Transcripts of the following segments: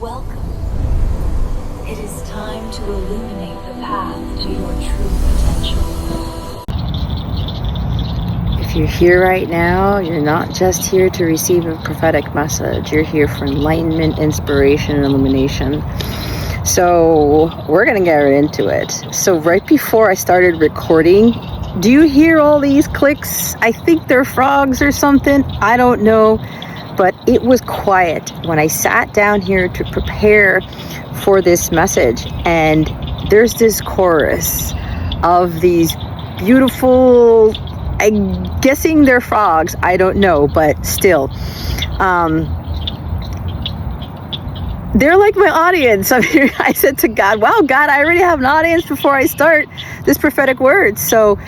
Welcome. It is time to illuminate the path to your true potential. If you're here right now, you're not just here to receive a prophetic message. You're here for enlightenment, inspiration, and illumination. So we're going to get right into it. So right before I started recording, do you hear all these clicks? I think they're frogs or something. I don't know. But it was quiet when I sat down here to prepare for this message. And there's this chorus of these beautiful, I'm guessing they're frogs. I don't know, but still. They're like my audience. I mean, I said to God, wow, God, I already have an audience before I start this prophetic word. So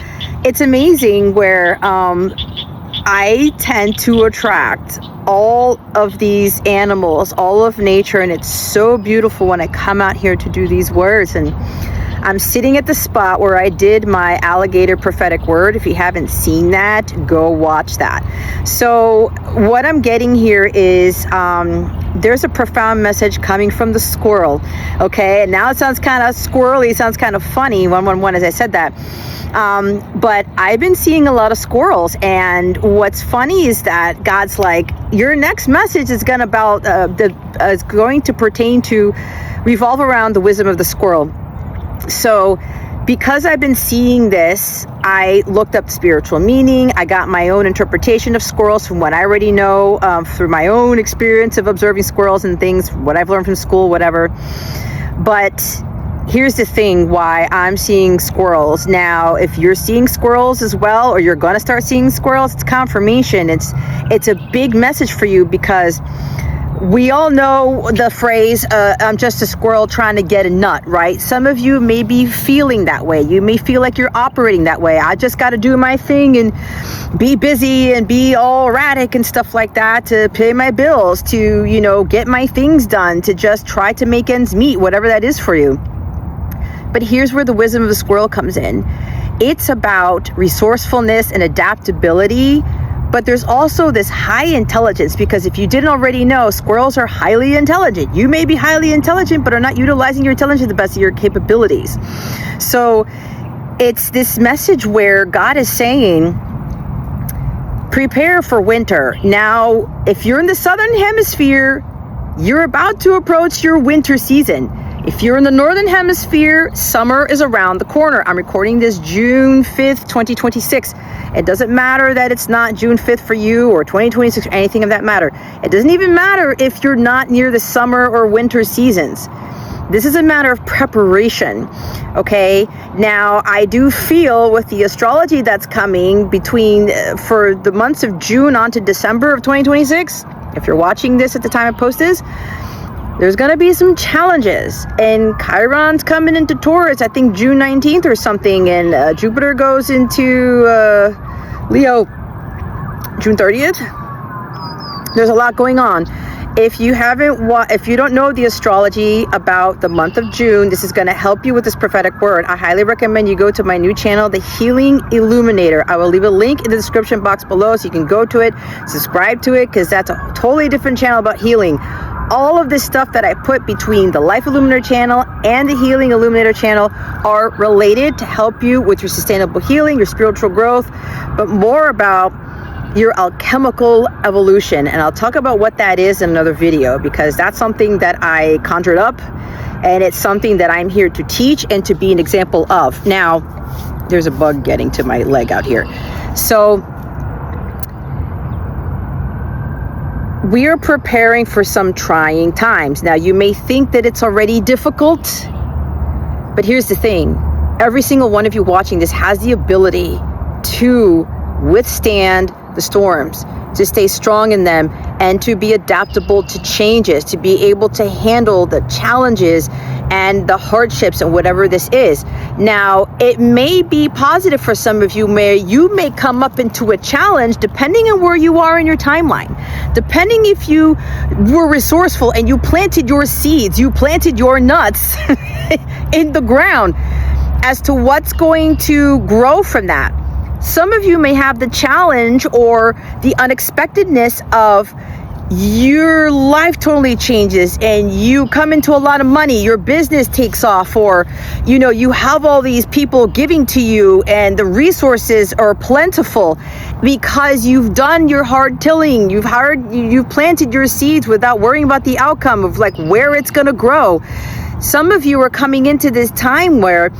it's amazing where I tend to attract all of these animals, all of nature, and it's so beautiful when I come out here to do these words. And I'm sitting at the spot where I did my alligator prophetic word. If you haven't seen that, go watch that. So what I'm getting here is there's a profound message coming from the squirrel. Okay, and now it sounds kind of squirrely, sounds kind of funny, 111 as I said that. But I've been seeing a lot of squirrels, and what's funny is that God's like, your next message is going to pertain to revolve around the wisdom of the squirrel. So because I've been seeing this, I looked up spiritual meaning. I got my own interpretation of squirrels from what I already know, through my own experience of observing squirrels and things, what I've learned from school, whatever. But here's the thing why I'm seeing squirrels. Now, if you're seeing squirrels as well, or you're going to start seeing squirrels, it's confirmation. It's a big message for you, because we all know the phrase, I'm just a squirrel trying to get a nut, right? Some of you may be feeling that way. You may feel like you're operating that way. I just got to do my thing and be busy and be all erratic and stuff like that to pay my bills, to, get my things done, to just try to make ends meet, whatever that is for you. But here's where the wisdom of the squirrel comes in. It's about resourcefulness and adaptability, but there's also this high intelligence, because if you didn't already know, squirrels are highly intelligent. You may be highly intelligent, but are not utilizing your intelligence to the best of your capabilities. So it's this message where God is saying, prepare for winter. Now, if you're in the southern hemisphere, you're about to approach your winter season. If you're in the northern hemisphere, summer is around the corner. I'm recording this June 5th, 2026. It doesn't matter that it's not June 5th for you, or 2026, or anything of that matter. It doesn't even matter if you're not near the summer or winter seasons. This is a matter of preparation, okay? Now, I do feel with the astrology that's coming for the months of June on to December of 2026, if you're watching this at the time I post this, there's going to be some challenges, and Chiron's coming into Taurus, I think June 19th or something, and Jupiter goes into Leo June 30th. There's a lot going on. If you don't know the astrology about the month of June, this is going to help you with this prophetic word. I highly recommend you go to my new channel, The Healing Illuminator. I will leave a link in the description box below so you can go to it, subscribe to it, because that's a totally different channel about healing. All of this stuff that I put between the Life Illuminator channel and the Healing Illuminator channel are related to help you with your sustainable healing, your spiritual growth, but more about your alchemical evolution. And I'll talk about what that is in another video, because that's something that I conjured up, and it's something that I'm here to teach and to be an example of. Now, there's a bug getting to my leg out here. So we are preparing for some trying times. Now, you may think that it's already difficult, but here's the thing. Every single one of you watching this has the ability to withstand the storms, to stay strong in them, and to be adaptable to changes, to be able to handle the challenges and the hardships and whatever this is. Now, it may be positive for some of you, you may come up into a challenge depending on where you are in your timeline. Depending if you were resourceful and you planted your seeds, you planted your nuts in the ground as to what's going to grow from that. Some of you may have the challenge or the unexpectedness of your life totally changes and you come into a lot of money, your business takes off, or you have all these people giving to you and the resources are plentiful because you've done your hard tilling, you've planted your seeds without worrying about the outcome of like where it's going to grow. Some of you are coming into this time where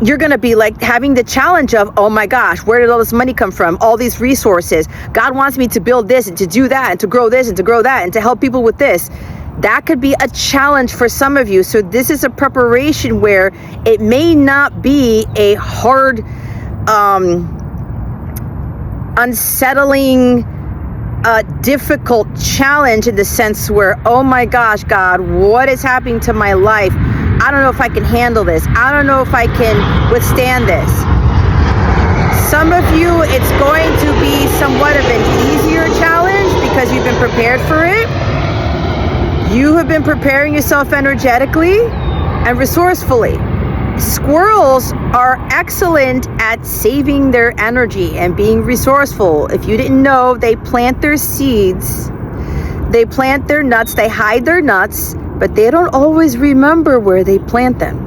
you're going to be like having the challenge of, oh my gosh, where did all this money come from? All these resources. God wants me to build this and to do that and to grow this and to grow that and to help people with this. That could be a challenge for some of you. So this is a preparation where it may not be a hard, unsettling, difficult challenge in the sense where, oh my gosh, God, what is happening to my life? I don't know if I can handle this. I don't know if I can withstand this. Some of you, it's going to be somewhat of an easier challenge because you've been prepared for it. You have been preparing yourself energetically and resourcefully. Squirrels are excellent at saving their energy and being resourceful. If you didn't know, they plant their seeds, they plant their nuts, they hide their nuts, but they don't always remember where they plant them.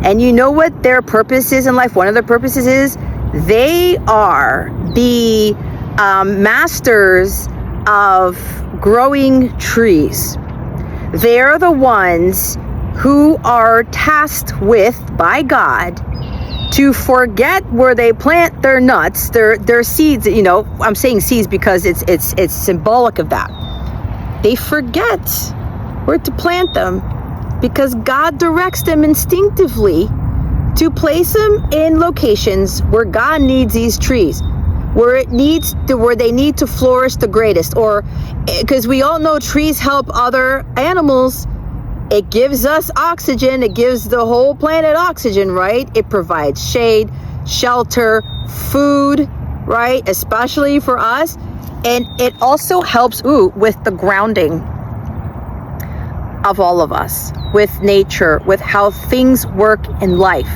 And you know what their purpose is in life? One of their purposes is they are the masters of growing trees. They're the ones who are tasked with, by God, to forget where they plant their nuts, their seeds. I'm saying seeds because it's symbolic of that. They forget where to plant them because God directs them instinctively to place them in locations where God needs these trees, where they need to flourish the greatest. Or because we all know trees help other animals. It gives us oxygen. It gives the whole planet oxygen, right? It provides shade, shelter, food, right? Especially for us. And it also helps with the grounding of all of us, with nature, with how things work in life.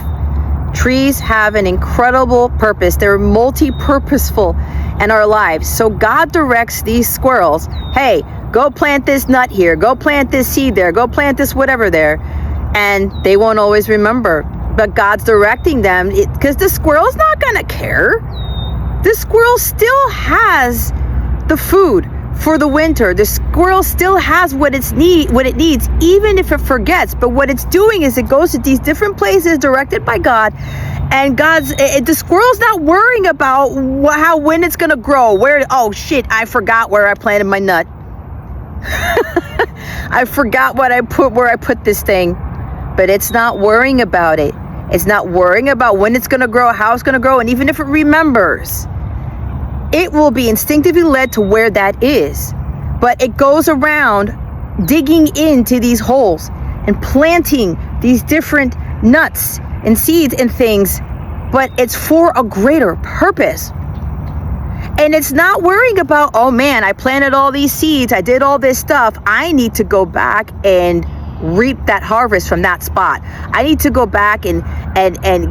Trees have an incredible purpose. They're multi-purposeful in our lives. So God directs these squirrels, hey, go plant this nut here, go plant this seed there, go plant this whatever there. And they won't always remember. But God's directing them because the squirrel's not gonna care. The squirrel still has the food for the winter. The squirrel still has what it needs, even if it forgets. But what it's doing is it goes to these different places directed by God, and the squirrel's not worrying about when it's gonna grow. Oh shit, I forgot where I planted my nut. I forgot where I put this thing. But it's not worrying about it. It's not worrying about when it's gonna grow, how it's gonna grow, and even if it remembers, it will be instinctively led to where that is. But it goes around digging into these holes and planting these different nuts and seeds and things, but it's for a greater purpose. And it's not worrying about, oh man, I planted all these seeds, I did all this stuff, I need to go back and reap that harvest from that spot. I need to go back and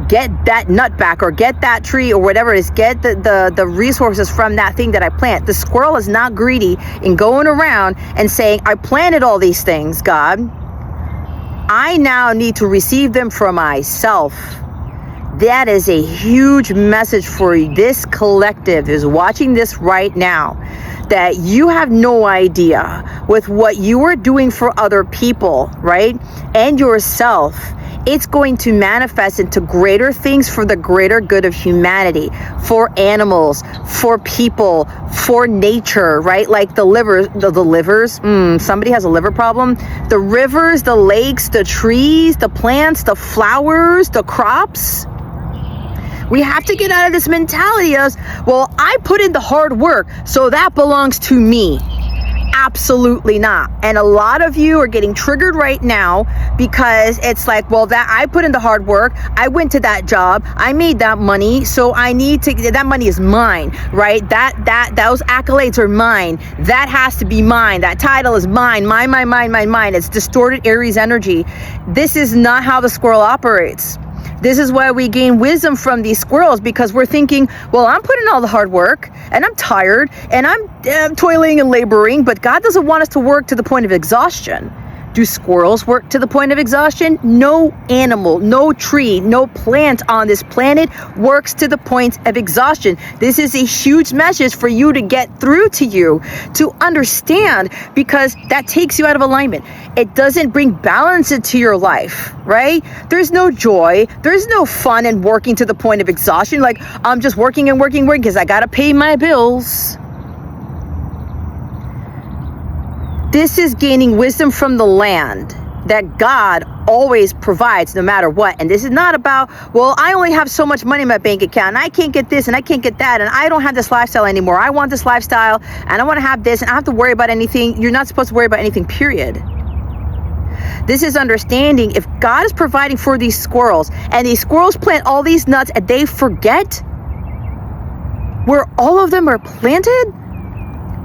get that nut back, or get that tree, or whatever it is, get the resources from that thing that I plant. The squirrel is not greedy in going around and saying, I planted all these things, God, I now need to receive them for myself. That is a huge message for this collective is watching this right now, that you have no idea with what you are doing for other people, right? And yourself. It's going to manifest into greater things for the greater good of humanity, for animals, for people, for nature, right? Like the livers, somebody has a liver problem. The rivers, the lakes, the trees, the plants, the flowers, the crops. We have to get out of this mentality of, well, I put in the hard work, so that belongs to me. Absolutely not. And a lot of you are getting triggered right now because it's like, well, that I put in the hard work, I went to that job, I made that money, so I need to, that money is mine, right? Those accolades are mine. That has to be mine. That title is mine. Mine. It's distorted Aries energy. This is not how the squirrel operates. This is why we gain wisdom from these squirrels, because we're thinking, well, I'm putting all the hard work and I'm tired and I'm toiling and laboring, but God doesn't want us to work to the point of exhaustion. Do squirrels work to the point of exhaustion? No animal, no tree, no plant on this planet works to the point of exhaustion. This is a huge message for you to get through to you, to understand, because that takes you out of alignment. It doesn't bring balance into your life, right? There's no joy. There's no fun in working to the point of exhaustion. Like, I'm just working and working because I got to pay my bills. This is gaining wisdom from the land that God always provides no matter what. And this is not about, well, I only have so much money in my bank account and I can't get this and I can't get that and I don't have this lifestyle anymore. I want this lifestyle and I want to have this and I don't have to worry about anything. You're not supposed to worry about anything, period. This is understanding if God is providing for these squirrels and these squirrels plant all these nuts and they forget where all of them are planted,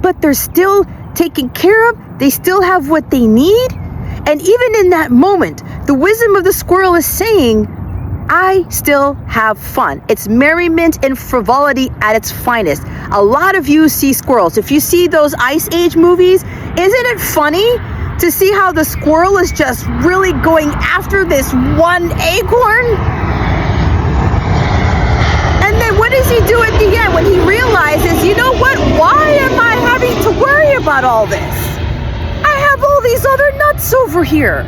but they're still taken care of, they still have what they need. And even in that moment, the wisdom of the squirrel is saying, I still have fun. It's merriment and frivolity at its finest. A lot of you see squirrels. If you see those Ice Age movies, isn't it funny to see how the squirrel is just really going after this one acorn? And then what does he do at the end when he realizes, you know what? Why am I having to worry about all this? I have all these other nuts over here.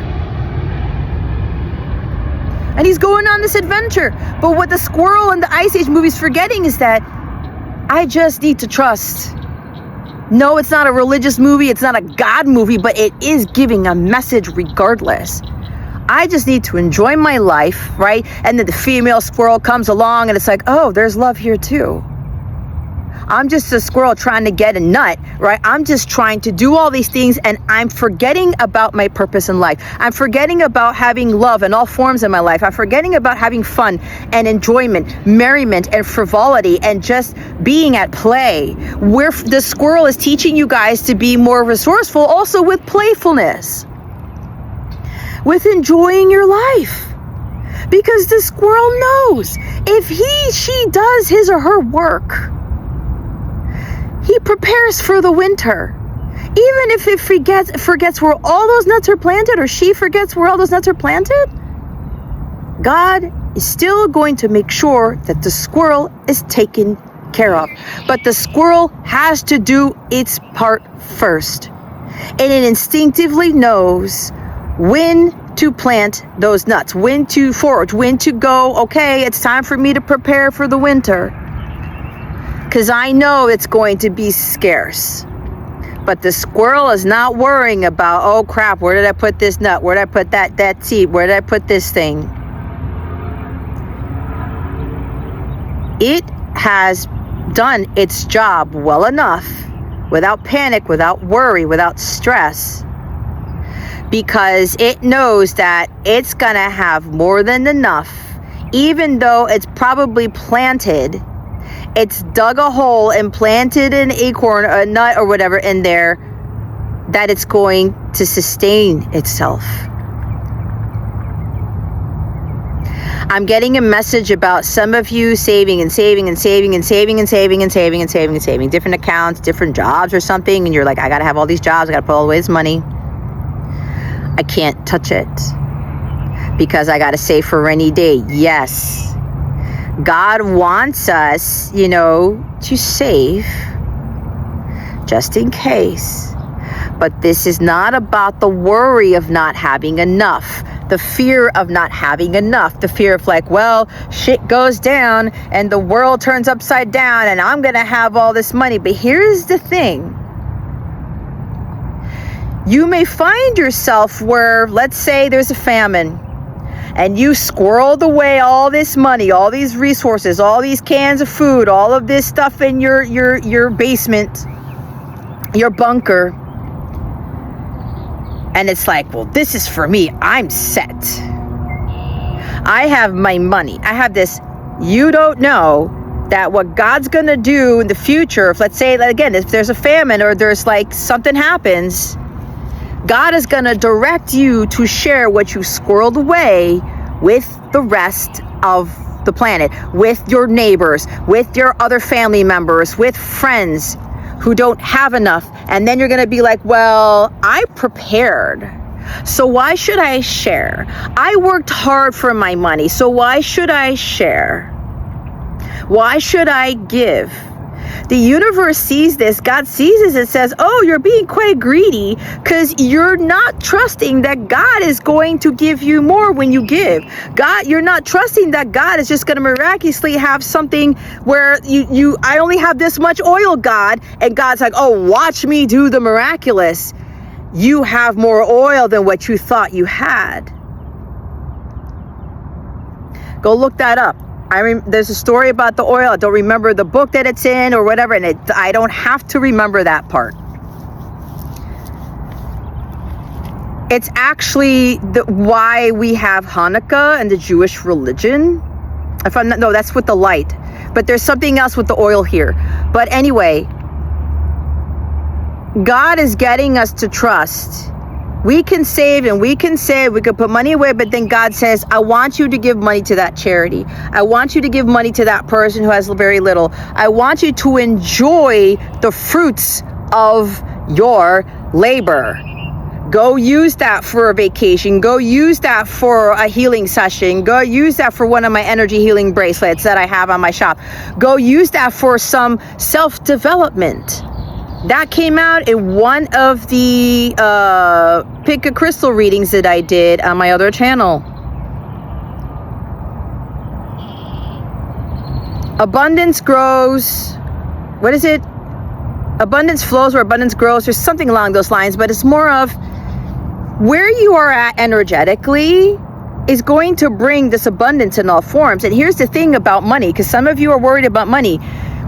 And he's going on this adventure. But what the squirrel in the Ice Age movie is forgetting is that I just need to trust. No, it's not a religious movie. It's not a God movie, but it is giving a message regardless. I just need to enjoy my life, right? And then the female squirrel comes along and it's like, oh, there's love here too. I'm just a squirrel trying to get a nut, right? I'm just trying to do all these things and I'm forgetting about my purpose in life. I'm forgetting about having love in all forms in my life. I'm forgetting about having fun and enjoyment, merriment and frivolity and just being at play. Where the squirrel is teaching you guys to be more resourceful, also with playfulness, with enjoying your life. Because the squirrel knows if she does his or her work, he prepares for the winter. Even if it forgets where all those nuts are planted, or she forgets where all those nuts are planted, God is still going to make sure that the squirrel is taken care of. But the squirrel has to do its part first. And it instinctively knows when to plant those nuts, when to forage, when to go, okay, it's time for me to prepare for the winter. Because I know it's going to be scarce. But the squirrel is not worrying about, oh crap, where did I put this nut? Where did I put that seed? Where did I put this thing? It has done its job well enough, without panic, without worry, without stress, because it knows that it's gonna have more than enough, even though it's probably planted. It's dug a hole and planted an acorn, a nut or whatever in there, that it's going to sustain itself. I'm getting a message about some of you saving and saving and saving and saving and saving and saving and saving and saving. Different accounts, different jobs or something. And you're like, I got to have all these jobs. I got to put all away this money. I can't touch it because I got to save for a rainy day. Yes. God wants us, to save just in case. But this is not about the worry of not having enough, the fear of not having enough, the fear of like, well, shit goes down and the world turns upside down and I'm going to have all this money. But here's the thing. You may find yourself where, let's say there's a famine, and you squirreled away all this money, all these resources, all these cans of food, all of this stuff in your basement, your bunker. And it's like, well, this is for me. I'm set. I have my money. I have this. You don't know that what God's going to do in the future, if let's say, again, if there's a famine or there's like something happens, God is going to direct you to share what you squirreled away with the rest of the planet, with your neighbors, with your other family members, with friends who don't have enough. And then you're going to be like, well, I prepared, so why should I share? I worked hard for my money, so why should I share? Why should I give? The universe sees this, God sees this and says, oh, you're being quite greedy because you're not trusting that God is going to give you more when you give. You're not trusting that God is just going to miraculously have something where I only have this much oil, God. And God's like, oh, watch me do the miraculous. You have more oil than what you thought you had. Go look that up. There's a story about the oil. I don't remember the book that it's in or whatever, and I don't have to remember that part. It's actually why we have Hanukkah and the Jewish religion. No, that's with the light. But there's something else with the oil here. But anyway, God is getting us to trust. We can save and we can save, we can put money away, but then God says, I want you to give money to that charity. I want you to give money to that person who has very little. I want you to enjoy the fruits of your labor. Go use that for a vacation. Go use that for a healing session. Go use that for one of my energy healing bracelets that I have on my shop. Go use that for some self-development. That came out in one of the pick a crystal readings that I did on my other channel. Abundance grows. What is it? Abundance flows where abundance grows. There's something along those lines, but it's more of where you are at energetically is going to bring this abundance in all forms. And here's the thing about money, because some of you are worried about money.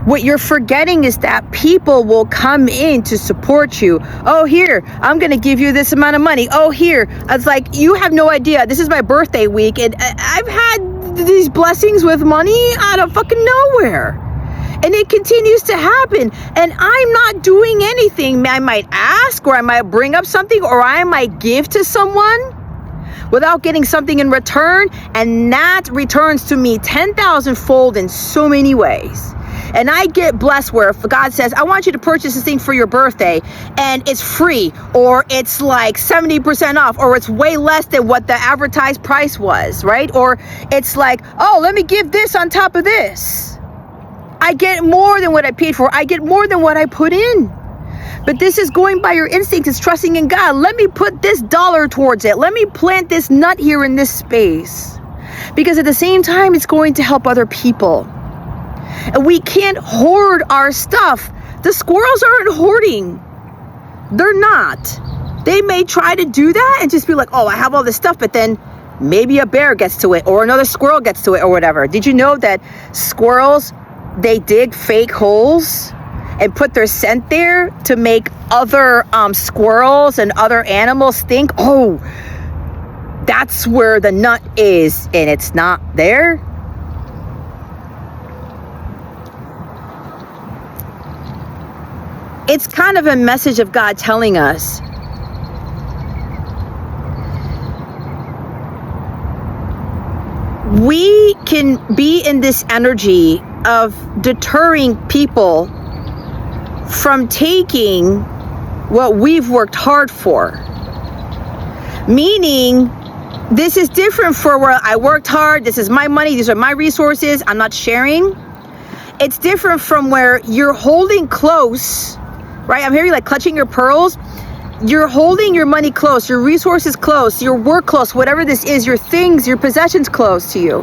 What you're forgetting is that people will come in to support you. Oh, here, I'm going to give you this amount of money. Oh, here. I was like, you have no idea. This is my birthday week, and I've had these blessings with money out of fucking nowhere. And it continues to happen. And I'm not doing anything. I might ask, or I might bring up something, or I might give to someone without getting something in return. And that returns to me 10,000-fold in so many ways. And I get blessed where if God says, I want you to purchase this thing for your birthday, and it's free, or it's like 70% off, or it's way less than what the advertised price was, right? Or it's like, oh, let me give this on top of this. I get more than what I paid for. I get more than what I put in. But this is going by your instincts. It's trusting in God. Let me put this dollar towards it. Let me plant this nut here in this space. Because at the same time, it's going to help other people. And we can't hoard our stuff. The squirrels aren't hoarding. They're not. They may try to do that and just be like, oh, I have all this stuff, but then maybe a bear gets to it or another squirrel gets to it or whatever. Did you know that squirrels, they dig fake holes and put their scent there to make other squirrels and other animals think, oh, that's where the nut is, and it's not there? It's kind of a message of God telling us, we can be in this energy of deterring people from taking what we've worked hard for. Meaning, this is different for where I worked hard, this is my money, these are my resources, I'm not sharing. It's different from where you're holding close, right? I'm hearing like clutching your pearls. You're holding your money close, your resources close, your work close, whatever this is, your things, your possessions close to you.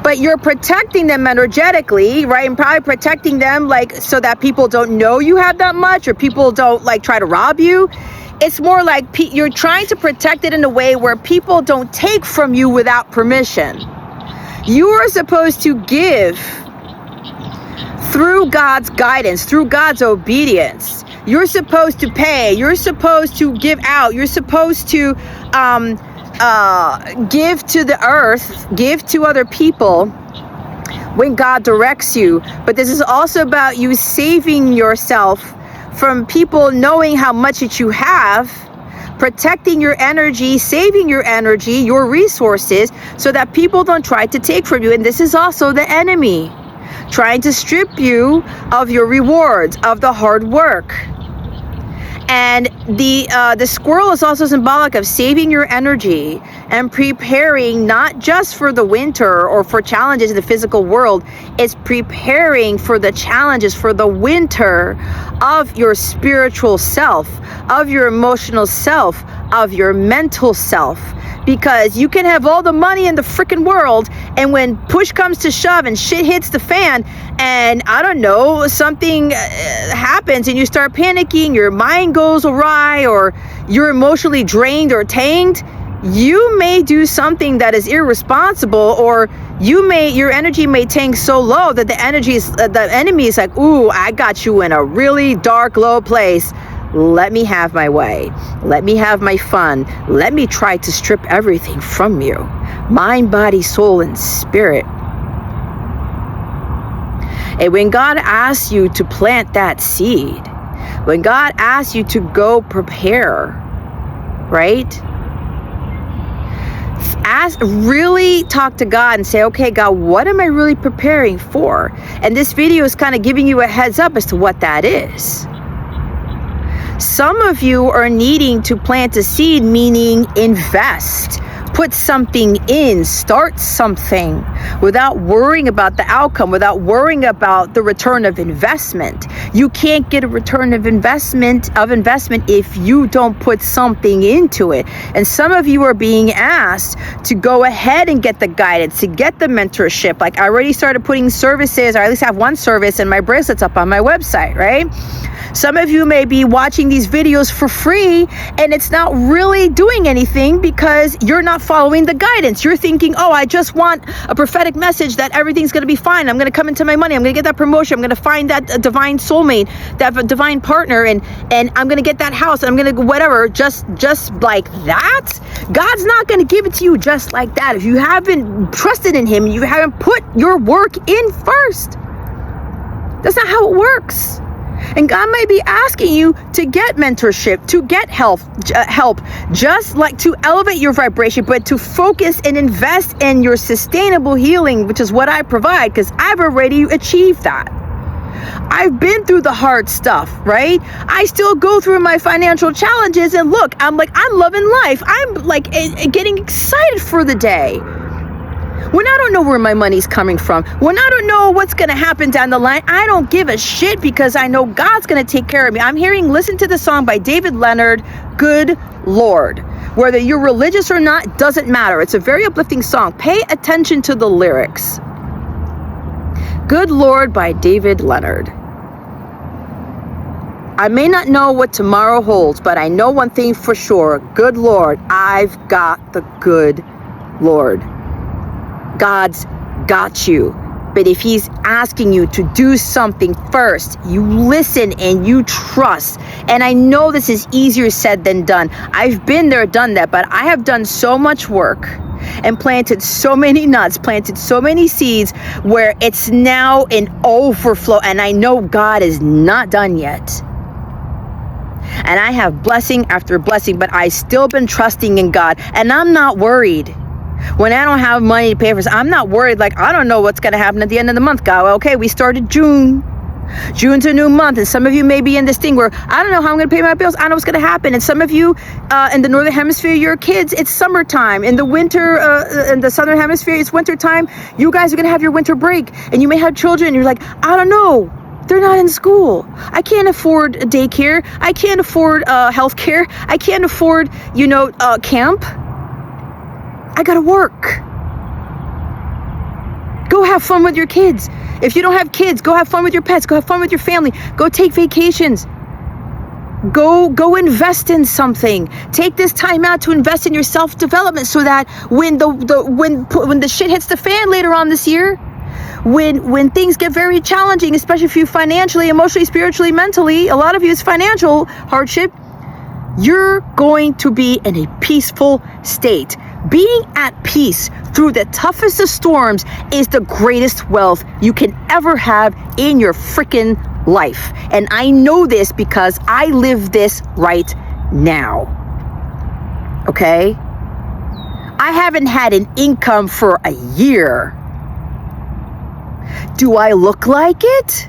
But you're protecting them energetically, right? And probably protecting them like so that people don't know you have that much, or people don't like try to rob you. It's more like you're trying to protect it in a way where people don't take from you without permission. You are supposed to give through God's guidance, through God's obedience. You're supposed to pay. You're supposed to give out. You're supposed to give to the earth, give to other people when God directs you. But this is also about you saving yourself from people knowing how much that you have, protecting your energy, saving your energy, your resources, so that people don't try to take from you. And this is also the enemy, trying to strip you of your rewards, of the hard work. And the squirrel is also symbolic of saving your energy and preparing not just for the winter or for challenges in the physical world. It's preparing for the challenges, for the winter of your spiritual self, of your emotional self, of your mental self. Because you can have all the money in the freaking world, and when push comes to shove and shit hits the fan, and I don't know, something happens and you start panicking, your mind goes awry, or you're emotionally drained or tanked, you may do something that is irresponsible, or your energy may tank so low that the enemy is like, ooh, I got you in a really dark, low place. Let me have my way. Let me have my fun. Let me try to strip everything from you. Mind, body, soul, and spirit. And when God asks you to plant that seed, when God asks you to go prepare, right? Really talk to God and say, okay, God, what am I really preparing for? And this video is kind of giving you a heads up as to what that is. Some of you are needing to plant a seed, meaning invest, put something in, start something without worrying about the outcome, without worrying about the return of investment. You can't get a return of investment if you don't put something into it. And some of you are being asked to go ahead and get the guidance, to get the mentorship. Like, I already started putting services, or at least have one service, and my bracelets up on my website, right? Some of you may be watching these videos for free and it's not really doing anything because you're not following the guidance. You're thinking, oh, I just want a prophetic message that everything's going to be fine. I'm going to come into my money. I'm going to get that promotion. I'm going to find that divine soulmate, that divine partner, and I'm going to get that house. And I'm going to whatever, just like that. God's not going to give it to you just like that. If you haven't trusted in him, you haven't put your work in first. That's not how it works. And God may be asking you to get mentorship, to get help, just like to elevate your vibration, but to focus and invest in your sustainable healing, which is what I provide, because I've already achieved that. I've been through the hard stuff, right? I still go through my financial challenges, and look, I'm loving life. I'm like getting excited for the day. When I don't know where my money's coming from, when I don't know what's going to happen down the line, I don't give a shit because I know God's going to take care of me. Listen to the song by David Leonard, Good Lord. Whether you're religious or not, doesn't matter. It's a very uplifting song. Pay attention to the lyrics. Good Lord by David Leonard. I may not know what tomorrow holds, but I know one thing for sure. Good Lord, I've got the good Lord. God's got you. But if he's asking you to do something first, you listen and you trust. And I know this is easier said than done. I've been there, done that, but I have done so much work and planted so many nuts, planted so many seeds where it's now an overflow. And I know God is not done yet. And I have blessing after blessing, but I still been trusting in God, and I'm not worried. When I don't have money to pay for, I'm not worried. Like, I don't know what's going to happen at the end of the month. God, okay, we started June. June's a new month, and some of you may be in this thing where I don't know how I'm going to pay my bills. I don't know what's going to happen. And some of you in the northern hemisphere, your kids, it's summertime. In the winter, in the southern hemisphere, it's winter time. You guys are going to have your winter break, and you may have children. And you're like, I don't know. They're not in school. I can't afford daycare. I can't afford healthcare. I can't afford, camp. I gotta work. Go have fun with your kids. If you don't have kids, go have fun with your pets. Go have fun with your family. Go take vacations. Go invest in something. Take this time out to invest in your self-development, so that when the shit hits the fan later on this year, when things get very challenging, especially for you financially, emotionally, spiritually, mentally, a lot of you is financial hardship, you're going to be in a peaceful state. Being at peace through the toughest of storms is the greatest wealth you can ever have in your freaking life. And I know this because I live this right now. okay? I haven't had an income for a year. Do I look like it?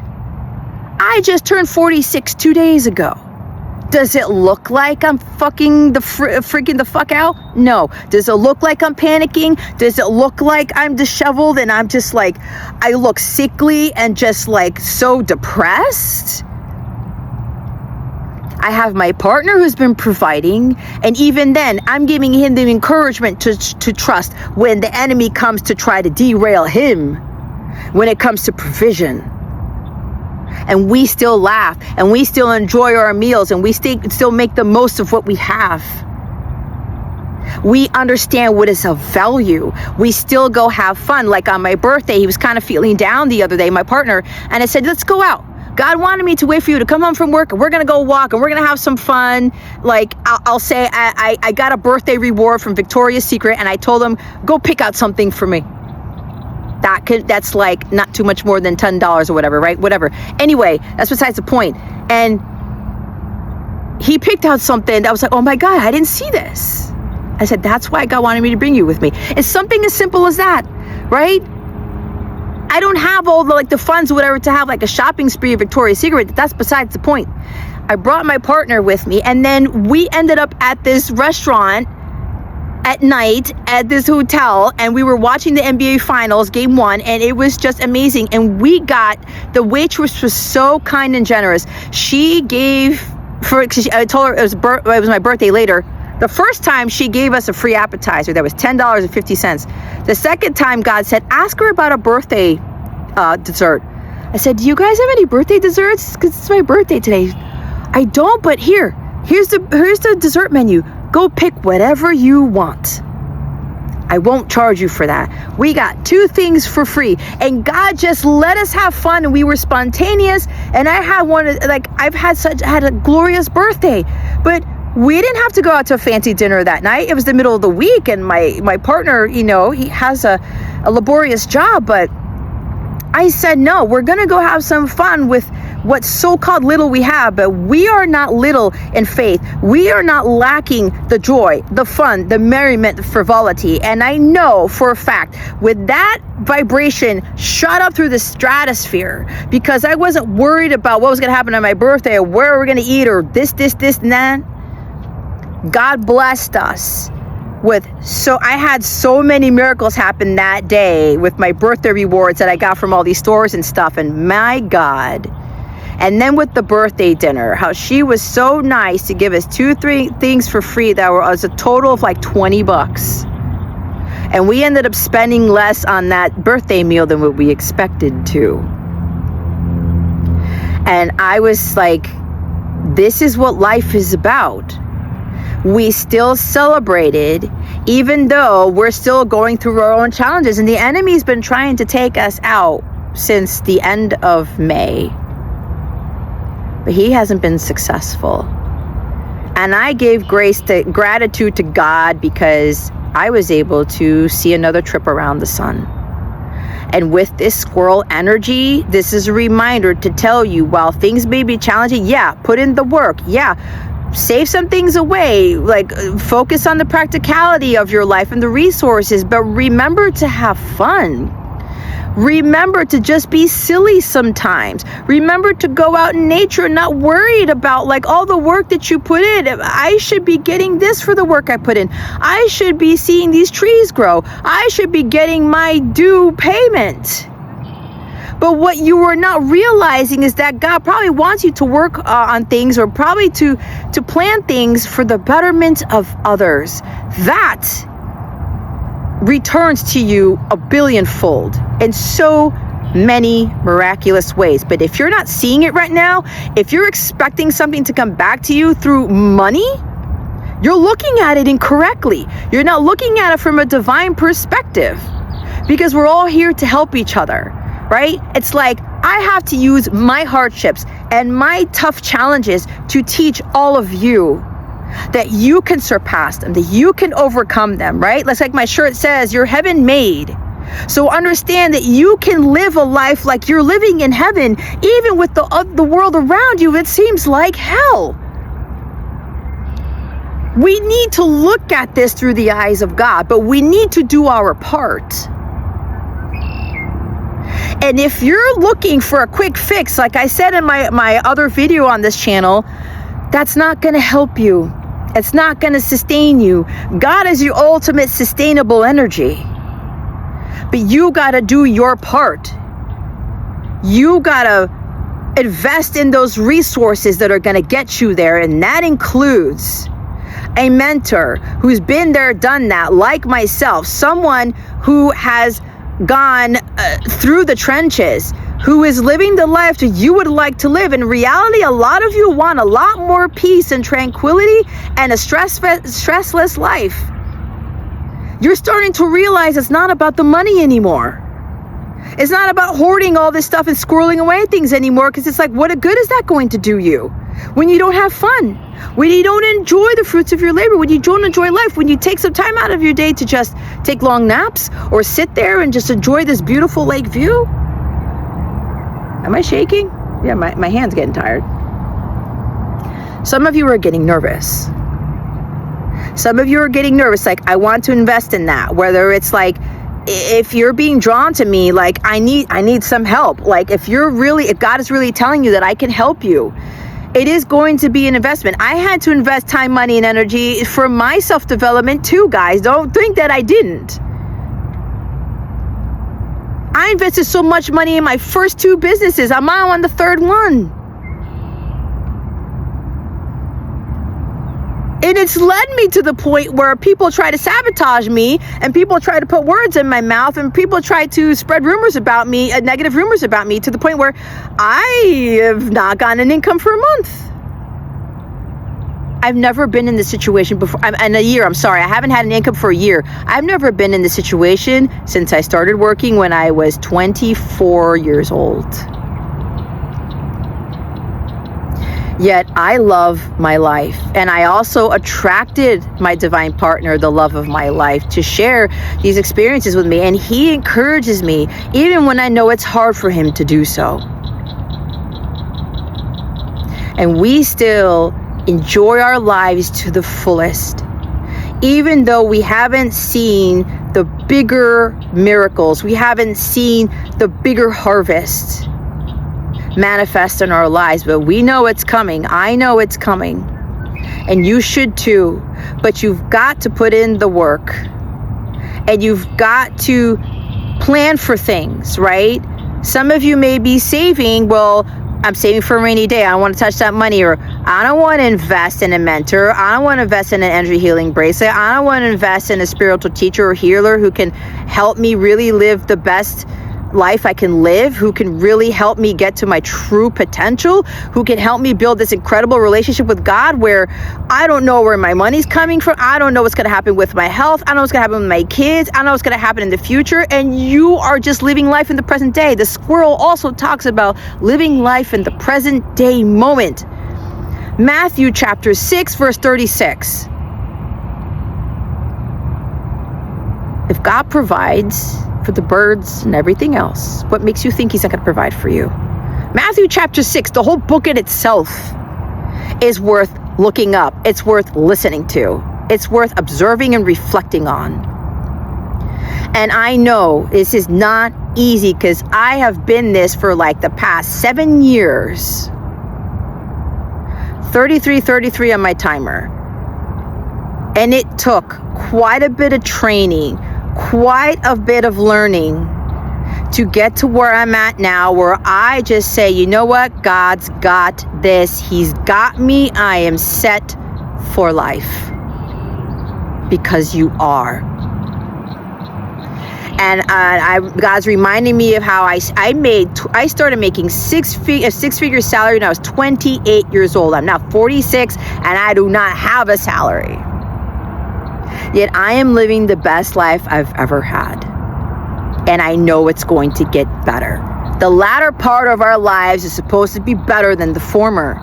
I just turned 46 2 days ago. Does it look like I'm fucking freaking the fuck out? No. Does it look like I'm panicking? Does it look like I'm disheveled and I'm just like, I look sickly and just like so depressed? I have my partner who's been providing, and even then, I'm giving him the encouragement to trust when the enemy comes to try to derail him when it comes to provision. And we still laugh, and we still enjoy our meals, and we still make the most of what we have. We understand what is of value. We still go have fun. Like on my birthday, he was kind of feeling down the other day, my partner, and I said, let's go out. God wanted me to wait for you to come home from work, and we're going to go walk, and we're going to have some fun. Like, I'll say I got a birthday reward from Victoria's Secret, and I told him, go pick out something for me. That's like not too much more than $10 or whatever, right? Whatever. Anyway, that's besides the point. And he picked out something that was like, oh my God, I didn't see this. I said, that's why God wanted me to bring you with me. It's something as simple as that, right? I don't have all the funds or whatever to have like a shopping spree of Victoria's Secret. That's besides the point. I brought my partner with me, and then we ended up at this restaurant at night at this hotel, and we were watching the NBA Finals, Game 1, and it was just amazing. And the waitress was so kind and generous. She gave, I told her it was my birthday later. The first time she gave us a free appetizer that was $10.50. The second time God said, ask her about a birthday dessert. I said, do you guys have any birthday desserts? Because it's my birthday today. I don't, but here's the dessert menu. Go pick whatever you want. I won't charge you for that. We got 2 things for free, and God just let us have fun, and we were spontaneous. And I had I've had a glorious birthday, but we didn't have to go out to a fancy dinner that night. It was the middle of the week, and my partner, he has a laborious job, but I said, no, we're going to go have some fun with what so-called little we have, but we are not little in faith. We are not lacking the joy, the fun, the merriment, the frivolity. And I know for a fact, with that vibration shot up through the stratosphere, because I wasn't worried about what was going to happen on my birthday or where we're going to eat or this, and that. God blessed us I had so many miracles happen that day with my birthday rewards that I got from all these stores and stuff, and my God. And then with the birthday dinner, how she was so nice to give us 2-3 things for free that was a total of like $20. And we ended up spending less on that birthday meal than what we expected to. And I was like, this is what life is about. We still celebrated, even though we're still going through our own challenges. And the enemy's been trying to take us out since the end of May. But he hasn't been successful. And I gave gratitude to God because I was able to see another trip around the sun. And with this squirrel energy, this is a reminder to tell you, while things may be challenging, yeah, put in the work. Yeah, save some things away, like focus on the practicality of your life and the resources, but remember to have fun. Remember to just be silly sometimes. Remember to go out in nature and not worried about like all the work that you put in. I should be getting this for the work I put in. I should be seeing these trees grow. I should be getting my due payment. But what you were not realizing is that God probably wants you to work on things, or probably to plan things for the betterment of others. That returns to you 1,000,000,000-fold in so many miraculous ways. But if you're not seeing it right now, if you're expecting something to come back to you through money, you're looking at it incorrectly. You're not looking at it from a divine perspective, because we're all here to help each other. Right? It's like I have to use my hardships and my tough challenges to teach all of you that you can surpass them, that you can overcome them, right? That's like my shirt says, you're heaven made. So understand that you can live a life like you're living in heaven, even with the world around you, it seems like hell. We need to look at this through the eyes of God, but we need to do our part. And if you're looking for a quick fix, like I said in my other video on this channel, that's not going to help you. It's not going to sustain you. God is your ultimate sustainable energy. But you got to do your part. You got to invest in those resources that are going to get you there. And that includes a mentor who's been there, done that, like myself. Someone who has gone through the trenches, who is living the life that you would like to live. In reality, a lot of you want a lot more peace and tranquility and a stressless life. You're starting to realize it's not about the money anymore. It's not about hoarding all this stuff and squirreling away things anymore, because it's like, what good is that going to do you when you don't have fun? When you don't enjoy the fruits of your labor, when you don't enjoy life, when you take some time out of your day to just take long naps or sit there and just enjoy this beautiful lake view? Am I shaking? Yeah, my hand's getting tired. Some of you are getting nervous. Some of you are getting nervous, like, I want to invest in that. Whether it's like, if you're being drawn to me, like, I need some help. Like, if God is really telling you that I can help you, it is going to be an investment. I had to invest time, money, and energy for my self-development too, guys. Don't think that I didn't. I invested so much money in my first 2 businesses. I'm now on the 3rd one. And it's led me to the point where people try to sabotage me, and people try to put words in my mouth, and people try to spread rumors about me, negative rumors about me, to the point where I have not gotten an income for a month. I've never been in this situation before. In a year, I'm sorry. I haven't had an income for a year. I've never been in this situation since I started working when I was 24 years old. Yet I love my life, and I also attracted my divine partner, the love of my life, to share these experiences with me, and he encourages me even when I know it's hard for him to do so. And we still enjoy our lives to the fullest, even though we haven't seen the bigger miracles, we haven't seen the bigger harvest manifest in our lives, but we know it's coming. I know it's coming, and you should too. But you've got to put in the work, and you've got to plan for things, right? Some of you may be saving. Well, I'm saving for a rainy day. I don't want to touch that money, or I don't want to invest in a mentor. I don't want to invest in an energy healing bracelet. I don't want to invest in a spiritual teacher or healer who can help me really live the best life I can live, who can really help me get to my true potential, who can help me build this incredible relationship with God where I don't know where my money's coming from. I don't know what's going to happen with my health. I don't know what's going to happen with my kids. I don't know what's going to happen in the future. And you are just living life in the present day. The squirrel also talks about living life in the present day moment. Matthew chapter 6, verse 36. If God provides for the birds and everything else, what makes you think he's not going to provide for you? Matthew chapter 6, the whole book in itself is worth looking up. It's worth listening to. It's worth observing and reflecting on. And I know this is not easy, because I have been this for like the past 7 years. 33 on my timer. And it took quite a bit of training, quite a bit of learning to get to where I'm at now, where I just say, you know what? God's got this. He's got me. I am set for life, because you are. And God's reminding me of how I started making a six-figure salary when I was 28 years old. I'm now 46, and I do not have a salary. Yet I am living the best life I've ever had. And I know it's going to get better. The latter part of our lives is supposed to be better than the former.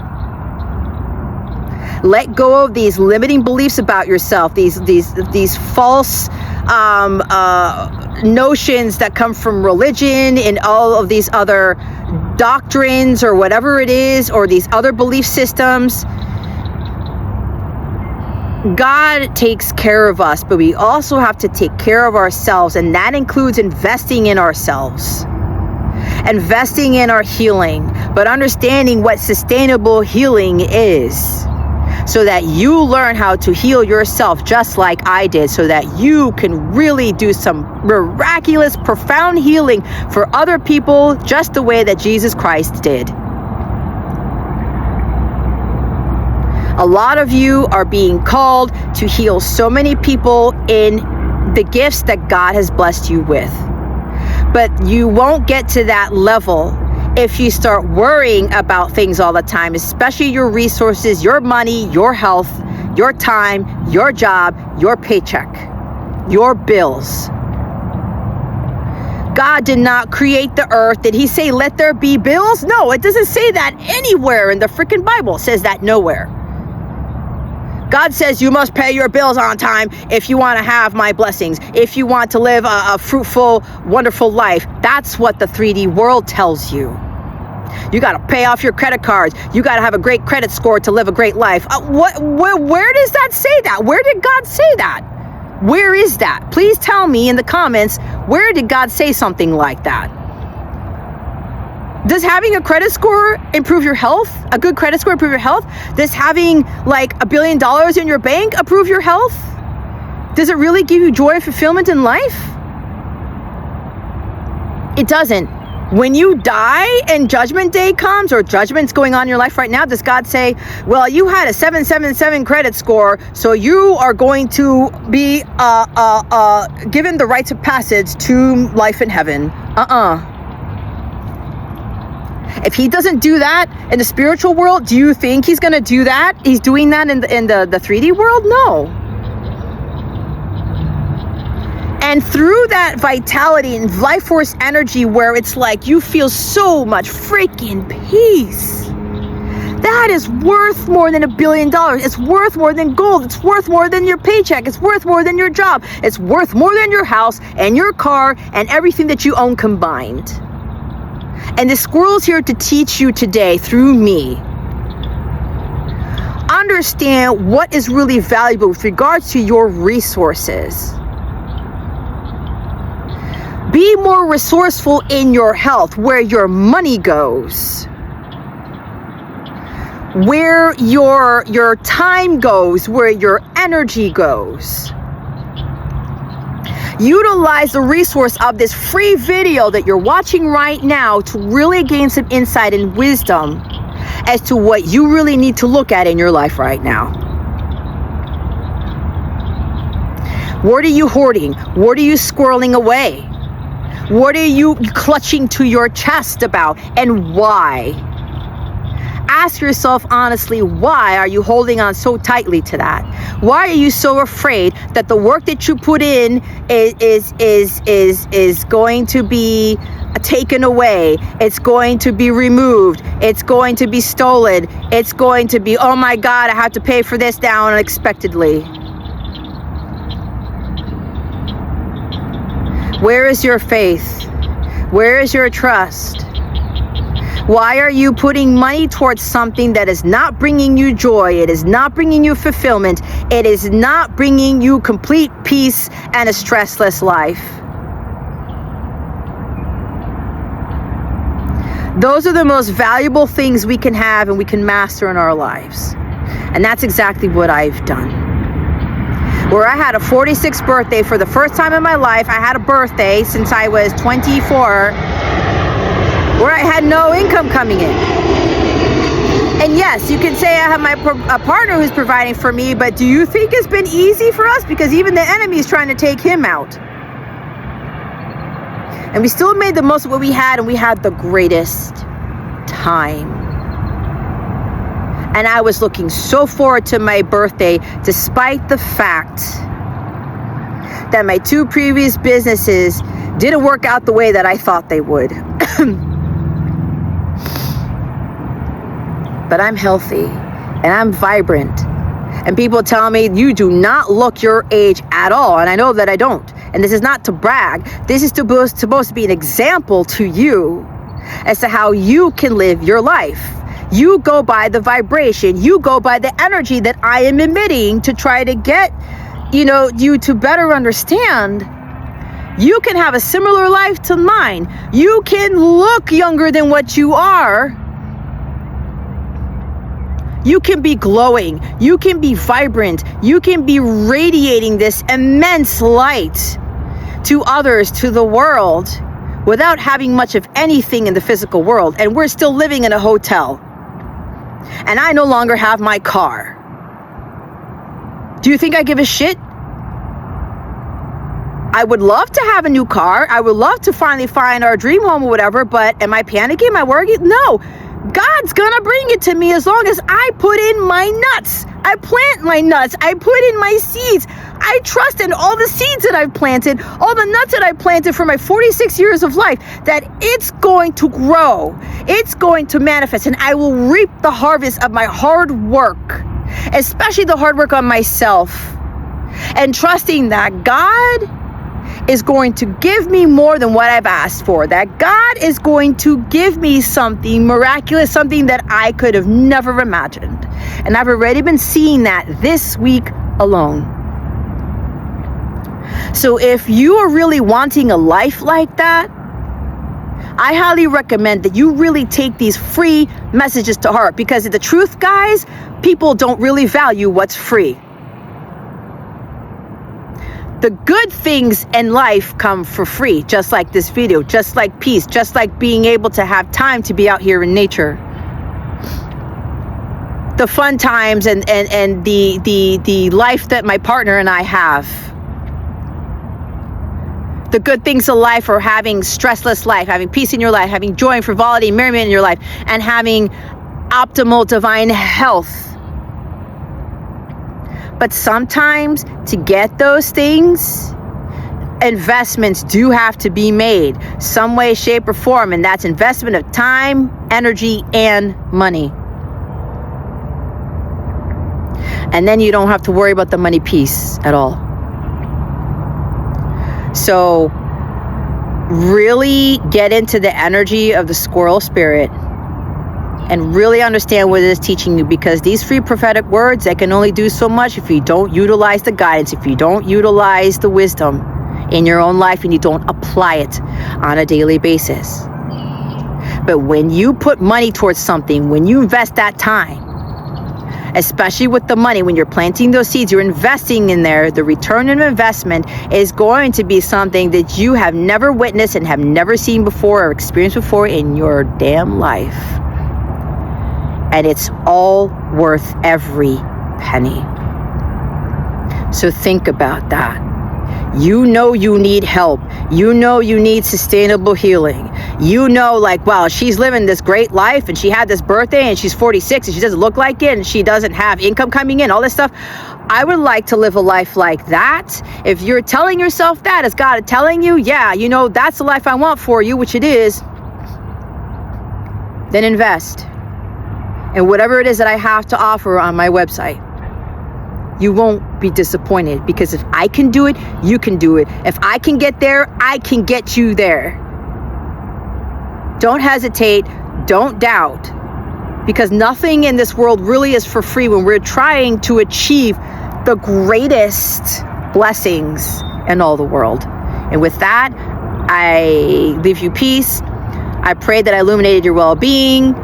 Let go of these limiting beliefs about yourself, these false notions that come from religion and all of these other doctrines or whatever it is, or these other belief systems. God takes care of us, but we also have to take care of ourselves, and that includes investing in ourselves, investing in our healing, but understanding what sustainable healing is, so that you learn how to heal yourself just like I did, so that you can really do some miraculous, profound healing for other people just the way that Jesus Christ did. A lot of you are being called to heal so many people in the gifts that God has blessed you with. But you won't get to that level if you start worrying about things all the time, especially your resources, your money, your health, your time, your job, your paycheck, your bills. God did not create the earth. Did he say, let there be bills? No, it doesn't say that anywhere in the freaking Bible. It says that nowhere. God says you must pay your bills on time if you want to have my blessings, if you want to live a fruitful, wonderful life. That's what the 3D world tells you. You got to pay off your credit cards. You got to have a great credit score to live a great life. Where does that say that? Where did God say that? Where is that? Please tell me in the comments, where did God say something like that? Does having a credit score improve your health? A good credit score improve your health? Does having like $1 billion in your bank improve your health? Does it really give you joy and fulfillment in life? It doesn't. When you die and judgment day comes, or judgment's going on in your life right now, does God say, well, you had a 777 credit score, so you are going to be given the rites of passage to life in heaven? If he doesn't do that in the spiritual world, do you think he's going to do that? He's doing that in the 3D world? No. And through that vitality and life force energy where it's like you feel so much freaking peace, that is worth more than $1 billion. It's worth more than gold. It's worth more than your paycheck. It's worth more than your job. It's worth more than your house and your car and everything that you own combined. And the squirrel's here to teach you today through me. Understand what is really valuable with regards to your resources. Be more resourceful in your health, where your money goes, where your time goes, where your energy goes. Utilize the resource of this free video that you're watching right now to really gain some insight and wisdom as to what you really need to look at in your life right now. What are you hoarding? What are you squirreling away? What are you clutching to your chest about, and why? Ask yourself honestly, why are you holding on so tightly to that? Why are you so afraid that the work that you put in is going to be taken away? It's going to be removed. It's going to be stolen. It's going to be, oh my God, I have to pay for this now unexpectedly. Where is your faith? Where is your trust? Why are you putting money towards something that is not bringing you joy? It is not bringing you fulfillment. It is not bringing you complete peace and a stressless life. Those are the most valuable things we can have and we can master in our lives. And that's exactly what I've done. Where I had a 46th birthday for the first time in my life. I had a birthday since I was 24. Where I had no income coming in. And yes, you can say I have a partner who's providing for me, but do you think it's been easy for us? Because even the enemy is trying to take him out. And we still made the most of what we had, and we had the greatest time. And I was looking so forward to my birthday, despite the fact that my 2 previous businesses didn't work out the way that I thought they would. But I'm healthy and I'm vibrant. And people tell me, you do not look your age at all. And I know that I don't. And this is not to brag. This is supposed to be an example to you as to how you can live your life. You go by the vibration. You go by the energy that I am emitting to try to get, you to better understand. You can have a similar life to mine. You can look younger than what you are. You can be glowing. You can be vibrant. You can be radiating this immense light to others, to the world, without having much of anything in the physical world. And we're still living in a hotel. And I no longer have my car. Do you think I give a shit? I would love to have a new car. I would love to finally find our dream home or whatever, but am I panicking? Am I worried? No. God's gonna bring it to me as long as I put in my nuts. I plant my nuts. I put in my seeds. I trust in all the seeds that I've planted, all the nuts that I've planted for my 46 years of life, that it's going to grow. It's going to manifest, and I will reap the harvest of my hard work, especially the hard work on myself, and trusting that God is going to give me more than what I've asked for, that God is going to give me something miraculous, something that I could have never imagined. And I've already been seeing that this week alone. So if you are really wanting a life like that, I highly recommend that you really take these free messages to heart, because the truth, guys, people don't really value what's free. The good things in life come for free, just like this video, just like peace, just like being able to have time to be out here in nature. The fun times and the life that my partner and I have. The good things of life are having stressless life, having peace in your life, having joy and frivolity and merriment in your life, and having optimal divine health. But sometimes to get those things, investments do have to be made some way, shape, or form. And that's investment of time, energy, and money. And then you don't have to worry about the money piece at all. So really get into the energy of the squirrel spirit and really understand what it is teaching you, because these free prophetic words, they can only do so much if you don't utilize the guidance, if you don't utilize the wisdom in your own life, and you don't apply it on a daily basis. But when you put money towards something, when you invest that time, especially with the money, when you're planting those seeds, you're investing in there, the return of investment is going to be something that you have never witnessed and have never seen before or experienced before in your damn life. And it's all worth every penny. So think about that. You know you need help. You know you need sustainable healing. You know, like, wow, she's living this great life and she had this birthday and she's 46 and she doesn't look like it and she doesn't have income coming in, all this stuff. I would like to live a life like that. If you're telling yourself that, is God telling you, yeah, that's the life I want for you, which it is, then invest. And whatever it is that I have to offer on my website, you won't be disappointed, because if I can do it, you can do it. If I can get there, I can get you there. Don't hesitate, don't doubt, because nothing in this world really is for free when we're trying to achieve the greatest blessings in all the world. And with that, I leave you peace. I pray that I illuminated your well-being.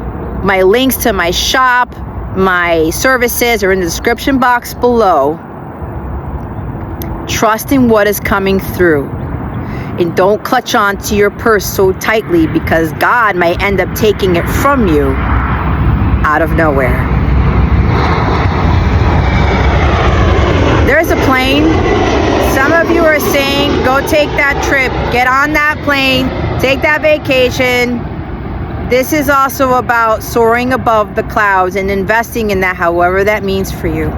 My links to my shop, my services are in the description box below. Trust in what is coming through. And don't clutch on to your purse so tightly, because God may end up taking it from you out of nowhere. There's a plane. Some of you are saying, go take that trip, get on that plane, take that vacation. This is also about soaring above the clouds and investing in that, however that means for you.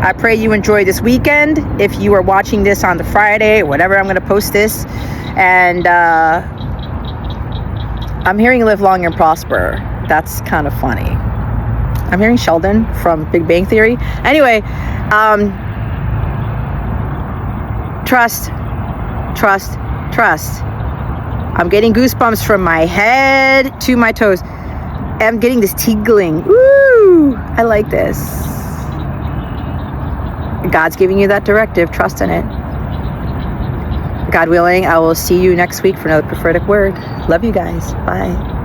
I pray you enjoy this weekend. If you are watching this on the Friday or whatever, I'm going to post this. And I'm hearing live long and prosper. That's kind of funny. I'm hearing Sheldon from Big Bang Theory. Anyway, trust, trust, trust. I'm getting goosebumps from my head to my toes. I'm getting this tingling. Woo! I like this. God's giving you that directive. Trust in it. God willing, I will see you next week for another prophetic word. Love you guys. Bye.